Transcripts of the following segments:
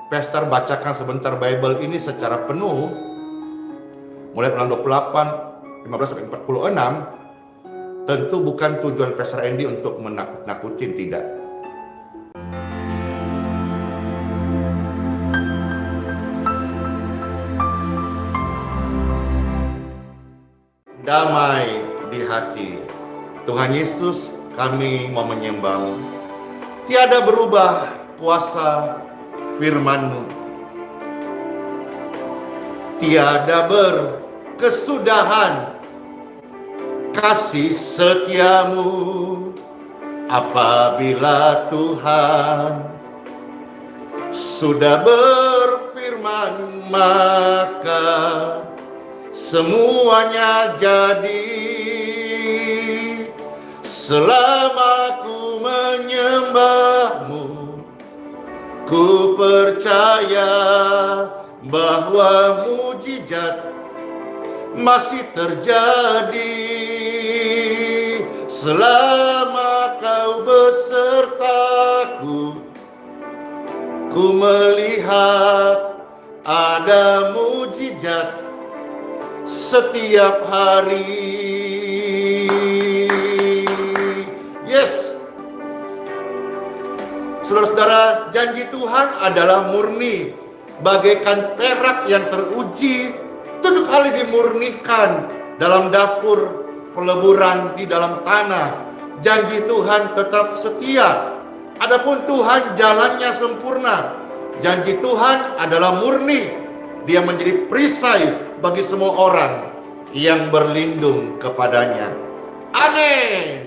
Pastor bacakan sebentar Bible ini secara penuh, mulai Ulangan 28, 15-46, tentu bukan tujuan Pastor Andy untuk menakut-nakutin, tidak. Damai di hati. Tuhan Yesus, kami mau menyembah-Mu. Tiada berubah kuasa firman-Mu. Tiada berkesudahan kasih setia-Mu. Apabila Tuhan sudah berfirman, maka semuanya jadi. Selama ku menyembah-Mu, ku percaya bahwa mujizat masih terjadi. Selama Kau besertaku, ku melihat ada mujizat setiap hari. Yes, saudara-saudara, janji Tuhan adalah murni, bagaikan perak yang teruji 7 kali dimurnikan dalam dapur peleburan di dalam tanah. Janji Tuhan tetap setia. Adapun Tuhan jalannya sempurna. Janji Tuhan adalah murni. Dia menjadi perisai bagi semua orang yang berlindung kepadanya. Amin.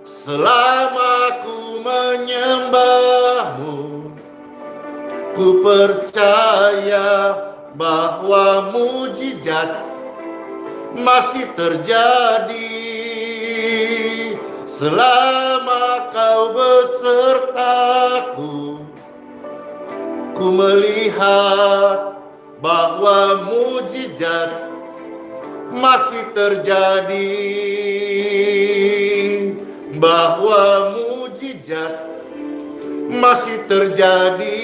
Selama ku menyembah-Mu, ku percaya bahwa mujizat masih terjadi. Selama Kau besertaku, ku melihat bahwa mujizat masih terjadi. Bahwa mujizat masih terjadi.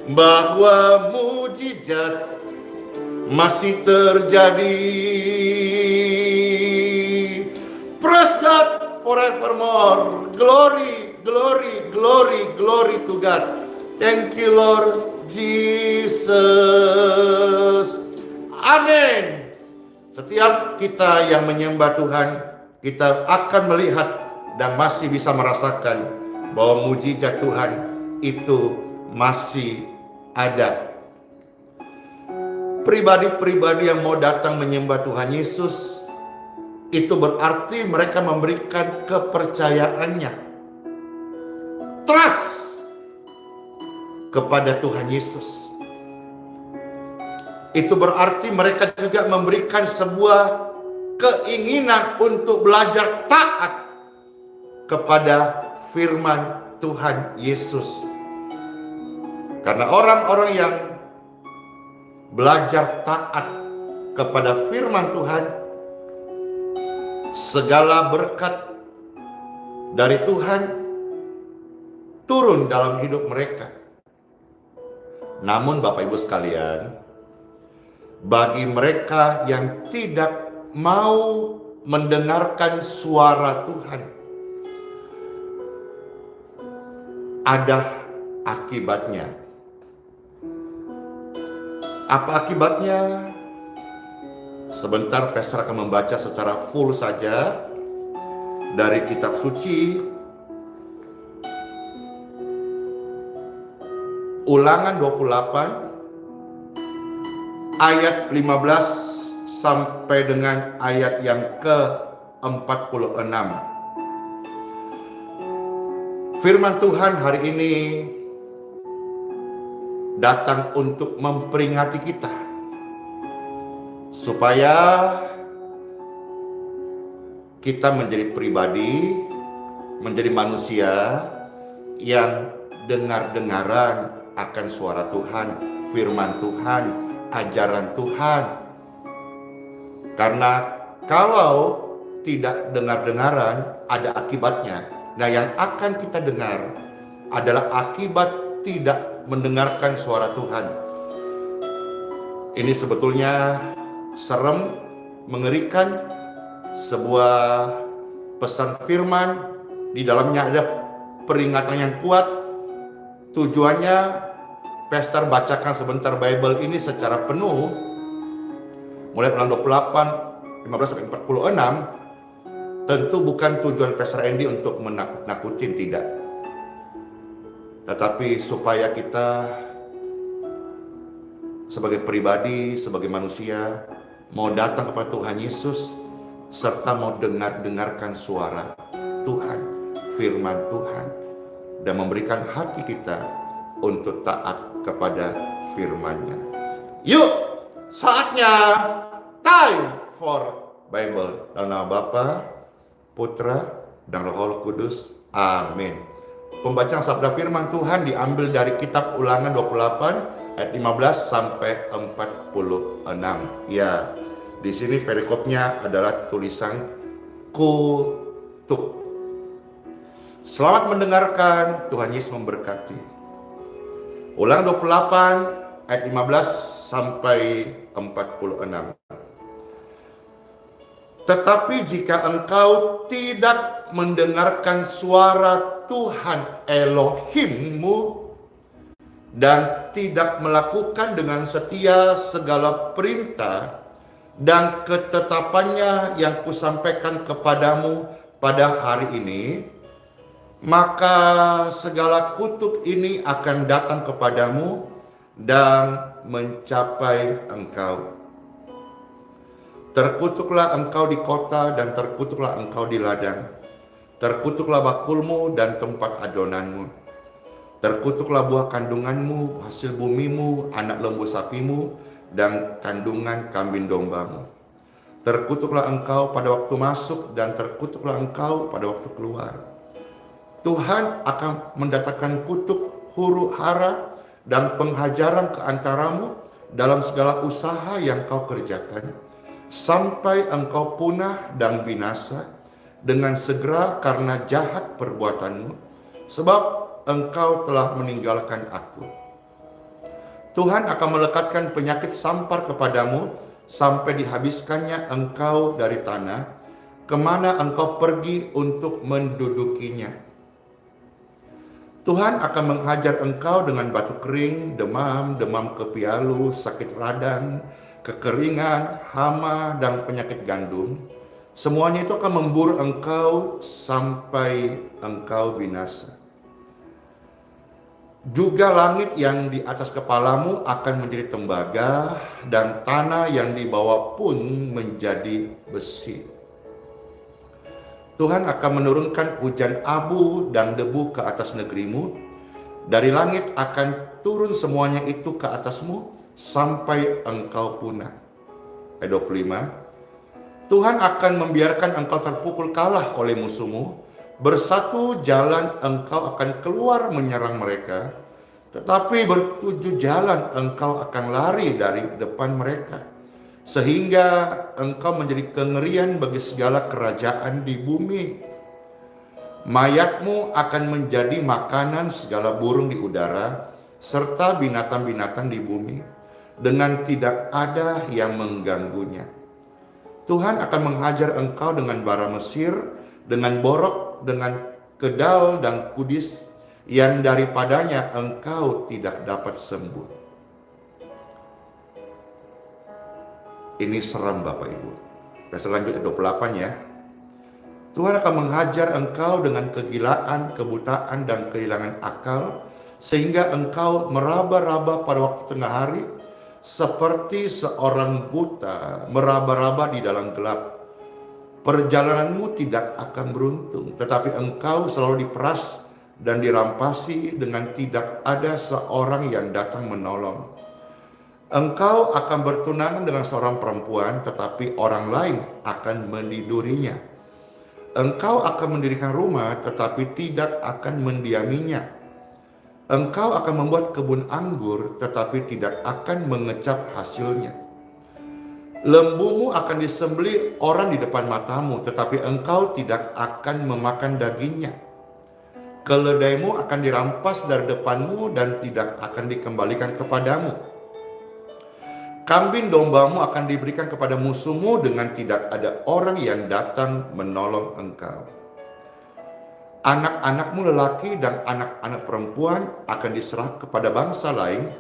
Bahwa mujizat masih terjadi. Praise God forevermore. Glory, glory, glory, glory to God. Thank you Lord Jesus. Amin. Setiap kita yang menyembah Tuhan, kita akan melihat dan masih bisa merasakan bahwa mujizat Tuhan itu masih ada. Pribadi-pribadi yang mau datang menyembah Tuhan Yesus, itu berarti mereka memberikan kepercayaannya, trust kepada Tuhan Yesus. Itu berarti mereka juga memberikan sebuah keinginan untuk belajar taat kepada firman Tuhan Yesus. Karena orang-orang yang belajar taat kepada firman Tuhan, segala berkat dari Tuhan turun dalam hidup mereka. Namun Bapak Ibu sekalian, bagi mereka yang tidak mau mendengarkan suara Tuhan, ada akibatnya. Apa akibatnya? Sebentar Pastor akan membaca secara full saja dari kitab suci. Ulangan 28 ayat 15 sampai dengan ayat yang ke-46. Firman Tuhan hari ini datang untuk memperingati kita supaya kita menjadi pribadi, menjadi manusia yang dengar-dengaran akan suara Tuhan, firman Tuhan, ajaran Tuhan. Karena kalau tidak dengar-dengaran, ada akibatnya. Nah, yang akan kita dengar adalah akibat tidak mendengarkan suara Tuhan. Ini sebetulnya serem, mengerikan, sebuah pesan firman, di dalamnya ada peringatan yang kuat. Tujuannya Pastor bacakan sebentar Bible ini secara penuh, mulai ulang 28, 15 sampai 46. Tentu bukan tujuan Pastor Andy untuk menakut-nakutin, tidak. Tetapi supaya kita sebagai pribadi, sebagai manusia, mau datang kepada Tuhan Yesus, serta mau dengarkan suara Tuhan, firman Tuhan, dan memberikan hati kita untuk taat kepada firman-Nya. Yuk, saatnya time for Bible. Dalam nama Bapa, Putra, dan Roh Kudus. Amin. Pembacaan sabda firman Tuhan diambil dari kitab Ulangan 28 ayat 15 sampai 46. Ya, di sini perikopnya adalah tulisan kutuk. Selamat mendengarkan, Tuhan Yesus memberkati. Ulangan 28 ayat 15 sampai 46. Tetapi jika engkau tidak mendengarkan suara Tuhan Elohimmu dan tidak melakukan dengan setia segala perintah dan ketetapannya yang kusampaikan kepadamu pada hari ini, maka segala kutuk ini akan datang kepadamu dan mencapai engkau. Terkutuklah engkau di kota dan terkutuklah engkau di ladang. Terkutuklah bakulmu dan tempat adonanmu. Terkutuklah buah kandunganmu, hasil bumimu, anak lembu sapimu, dan kandungan kambing dombamu. Terkutuklah engkau pada waktu masuk dan terkutuklah engkau pada waktu keluar. Tuhan akan mendatangkan kutuk, huru hara, dan penghajaran ke antaramu dalam segala usaha yang kau kerjakan, sampai engkau punah dan binasa dengan segera karena jahat perbuatanmu, sebab engkau telah meninggalkan aku. Tuhan akan melekatkan penyakit sampar kepadamu sampai dihabiskannya engkau dari tanah, kemana engkau pergi untuk mendudukinya. Tuhan akan menghajar engkau dengan batu kering, demam, demam kepialu, sakit radang, kekeringan, hama, dan penyakit gandum. Semuanya itu akan memburu engkau sampai engkau binasa. Juga langit yang di atas kepalamu akan menjadi tembaga, dan tanah yang di bawah pun menjadi besi. Tuhan akan menurunkan hujan abu dan debu ke atas negerimu. Dari langit akan turun semuanya itu ke atasmu sampai engkau punah. Ayat 25. Tuhan akan membiarkan engkau terpukul kalah oleh musuhmu. Bersatu jalan engkau akan keluar menyerang mereka, tetapi bertujuh jalan engkau akan lari dari depan mereka, sehingga engkau menjadi kengerian bagi segala kerajaan di bumi. Mayatmu akan menjadi makanan segala burung di udara, serta binatang-binatang di bumi, dengan tidak ada yang mengganggunya. Tuhan akan menghajar engkau dengan bara Mesir, dengan borok, dengan kedal dan kudis, yang daripadanya engkau tidak dapat sembuh. Ini seram Bapak Ibu. Selanjutnya 28 ya. Tuhan akan menghajar engkau dengan kegilaan, kebutaan, dan kehilangan akal, sehingga engkau meraba-raba pada waktu tengah hari, seperti seorang buta meraba-raba di dalam gelap. Perjalananmu tidak akan beruntung, tetapi engkau selalu diperas dan dirampasi dengan tidak ada seorang yang datang menolong. Engkau akan bertunangan dengan seorang perempuan, tetapi orang lain akan menidurinya. Engkau akan mendirikan rumah, tetapi tidak akan mendiaminya. Engkau akan membuat kebun anggur, tetapi tidak akan mengecap hasilnya. Lembumu akan disembelih orang di depan matamu, tetapi engkau tidak akan memakan dagingnya. Keledaimu akan dirampas dari depanmu dan tidak akan dikembalikan kepadamu. Kambing dombamu akan diberikan kepada musuhmu dengan tidak ada orang yang datang menolong engkau. Anak-anakmu lelaki dan anak-anak perempuan akan diserah kepada bangsa lain,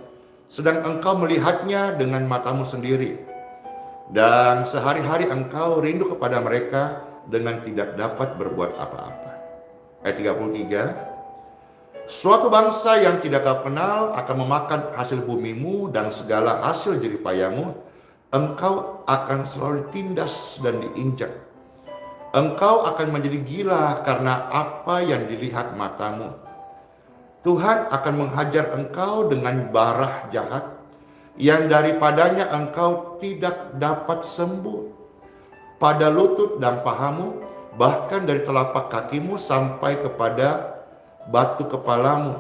sedang engkau melihatnya dengan matamu sendiri. Dan sehari-hari engkau rindu kepada mereka dengan tidak dapat berbuat apa-apa. Ayat 33. Suatu bangsa yang tidak kau kenal akan memakan hasil bumimu dan segala hasil jeripayamu. Engkau akan selalu ditindas dan diinjak. Engkau akan menjadi gila karena apa yang dilihat matamu. Tuhan akan menghajar engkau dengan barah jahat yang daripadanya engkau tidak dapat sembuh. Pada lutut dan pahamu, bahkan dari telapak kakimu sampai kepada batu kepalamu.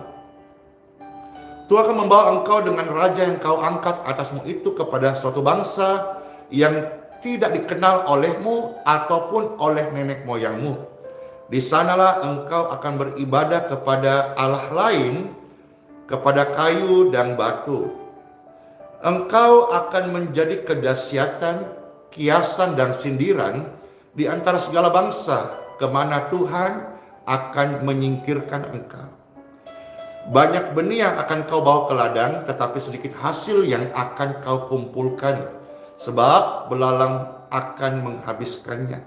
Tuhan akan membawa engkau dengan raja yang kau angkat atasmu itu kepada suatu bangsa yang tidak dikenal olehmu ataupun oleh nenek moyangmu. Di sanalah engkau akan beribadah kepada Allah lain, kepada kayu dan batu. Engkau akan menjadi kedahsyatan, kiasan dan sindiran di antara segala bangsa kemana Tuhan akan menyingkirkan engkau. Banyak benih yang akan kau bawa ke ladang, tetapi sedikit hasil yang akan kau kumpulkan, sebab belalang akan menghabiskannya.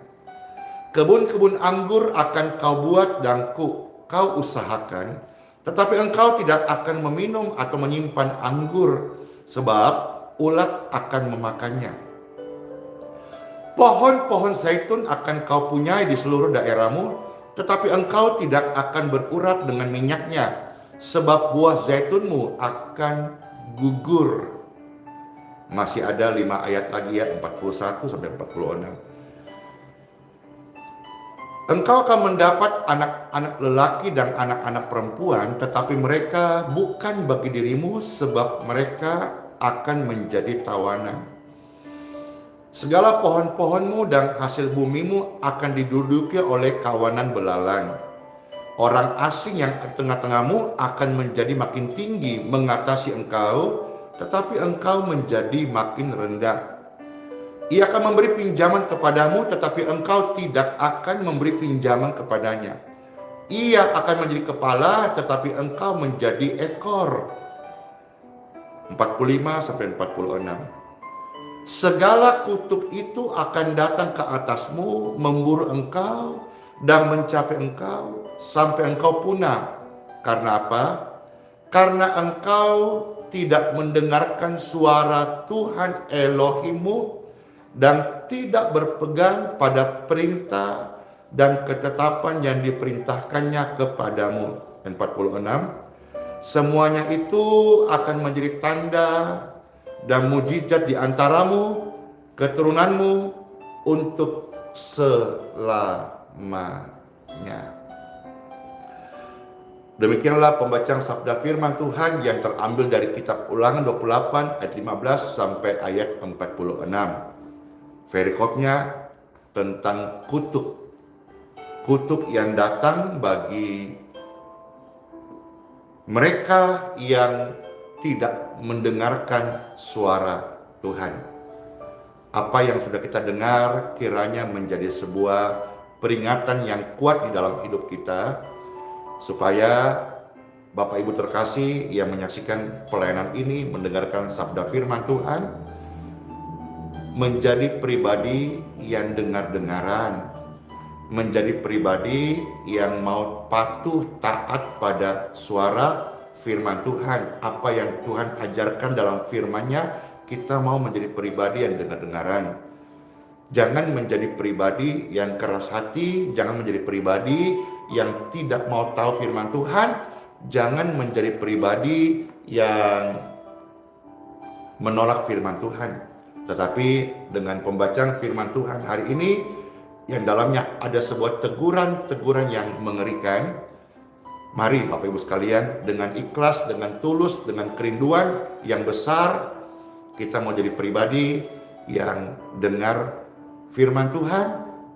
Kebun-kebun anggur akan kau buat dan kau usahakan, tetapi engkau tidak akan meminum atau menyimpan anggur, sebab ulat akan memakannya. Pohon-pohon zaitun akan kau punyai di seluruh daerahmu, tetapi engkau tidak akan berurat dengan minyaknya, sebab buah zaitunmu akan gugur. Masih ada 5 ayat lagi ya, 41 sampai 46. Engkau akan mendapat anak-anak lelaki dan anak-anak perempuan, tetapi mereka bukan bagi dirimu, sebab mereka akan menjadi tawanan. Segala pohon-pohonmu dan hasil bumimu akan diduduki oleh kawanan belalang. Orang asing yang di tengah-tengahmu akan menjadi makin tinggi mengatasi engkau, tetapi engkau menjadi makin rendah. Ia akan memberi pinjaman kepadamu, tetapi engkau tidak akan memberi pinjaman kepadanya. Ia akan menjadi kepala, tetapi engkau menjadi ekor. 45 sampai 46. Segala kutuk itu akan datang ke atasmu, memburu engkau dan mencapai engkau sampai engkau punah. Karena apa? Karena engkau tidak mendengarkan suara Tuhan Elohimmu dan tidak berpegang pada perintah dan ketetapan yang diperintahkannya kepadamu. 46. Semuanya itu akan menjadi tanda dan mujizat di antaramu, keturunanmu untuk selamanya. Demikianlah pembacaan sabda firman Tuhan yang terambil dari kitab Ulangan 28 ayat 15 sampai ayat 46. Perikopnya tentang kutuk. Kutuk yang datang bagi mereka yang tidak mendengarkan suara Tuhan. Apa yang sudah kita dengar kiranya menjadi sebuah peringatan yang kuat di dalam hidup kita, supaya Bapak Ibu terkasih yang menyaksikan pelayanan ini, mendengarkan sabda firman Tuhan, menjadi pribadi yang dengar-dengaran, menjadi pribadi yang mau patuh taat pada suara firman Tuhan. Apa yang Tuhan ajarkan dalam firman-Nya, kita mau menjadi pribadi yang dengar-dengaran. Jangan menjadi pribadi yang keras hati, jangan menjadi pribadi yang tidak mau tahu firman Tuhan, jangan menjadi pribadi yang menolak firman Tuhan. Tetapi dengan pembacaan firman Tuhan hari ini, yang dalamnya ada sebuah teguran-teguran yang mengerikan, mari Bapak Ibu sekalian dengan ikhlas, dengan tulus, dengan kerinduan yang besar, kita mau jadi pribadi yang dengar firman Tuhan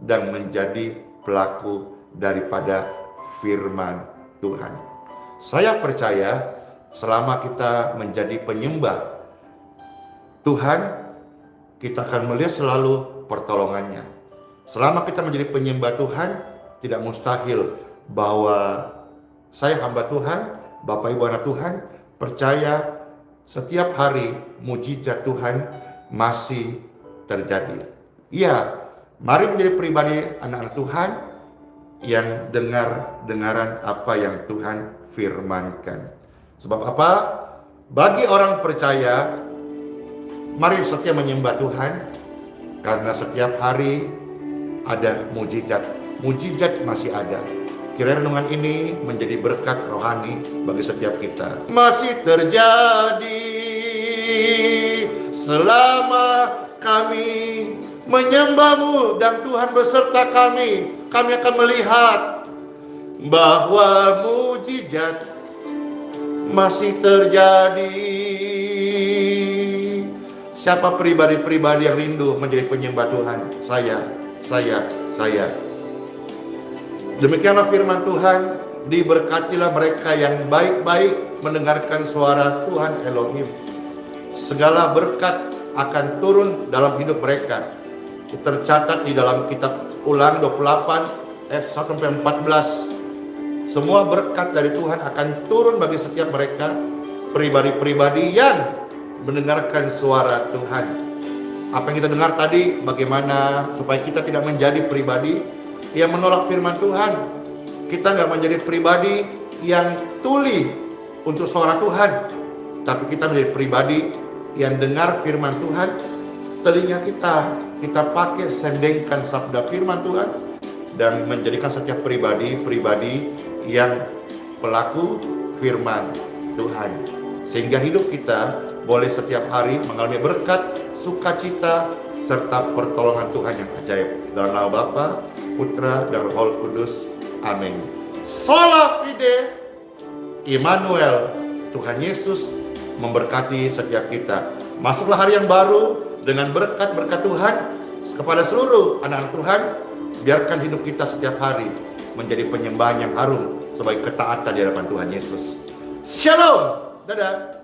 dan menjadi pelaku daripada firman Tuhan. Saya percaya selama kita menjadi penyembah Tuhan, kita akan melihat selalu pertolongannya. Selama kita menjadi penyembah Tuhan, tidak mustahil bahwa saya hamba Tuhan, Bapak Ibu anak Tuhan, percaya setiap hari mujizat Tuhan masih terjadi. Iya, mari menjadi pribadi anak-anak Tuhan yang dengaran apa yang Tuhan firmankan. Sebab apa? Bagi orang percaya, mari setia menyembah Tuhan, karena setiap hari ada mujizat. Mujizat masih ada. Kiranya renungan ini menjadi berkat rohani bagi setiap kita. Masih terjadi selama kami menyembah-Mu dan Tuhan beserta kami akan melihat bahwa mujizat masih terjadi. Siapa pribadi-pribadi yang rindu menjadi penyembah Tuhan? Saya. Demikianlah firman Tuhan. Diberkatilah mereka yang baik-baik mendengarkan suara Tuhan Elohim. Segala berkat akan turun dalam hidup mereka. Tercatat di dalam kitab Ulang 28 ayat 1-14. Semua berkat dari Tuhan akan turun bagi setiap mereka, pribadi-pribadi yang mendengarkan suara Tuhan. Apa yang kita dengar tadi, bagaimana supaya kita tidak menjadi pribadi yang menolak firman Tuhan. Kita nggak menjadi pribadi yang tuli untuk suara Tuhan, tapi kita menjadi pribadi yang dengar firman Tuhan. Telinga kita pakai sendengkan sabda firman Tuhan, dan menjadikan setiap pribadi yang pelaku firman Tuhan, sehingga hidup kita boleh setiap hari mengalami berkat, sukacita, serta pertolongan Tuhan yang ajaib. Dalam nama Bapa, Putra, dan Roh Kudus. Amin. Sola Fide, Immanuel. Tuhan Yesus memberkati setiap kita. Masuklah hari yang baru dengan berkat-berkat Tuhan kepada seluruh anak-anak Tuhan. Biarkan hidup kita setiap hari menjadi penyembahan yang harum sebagai ketaatan di hadapan Tuhan Yesus. Shalom. Dadah.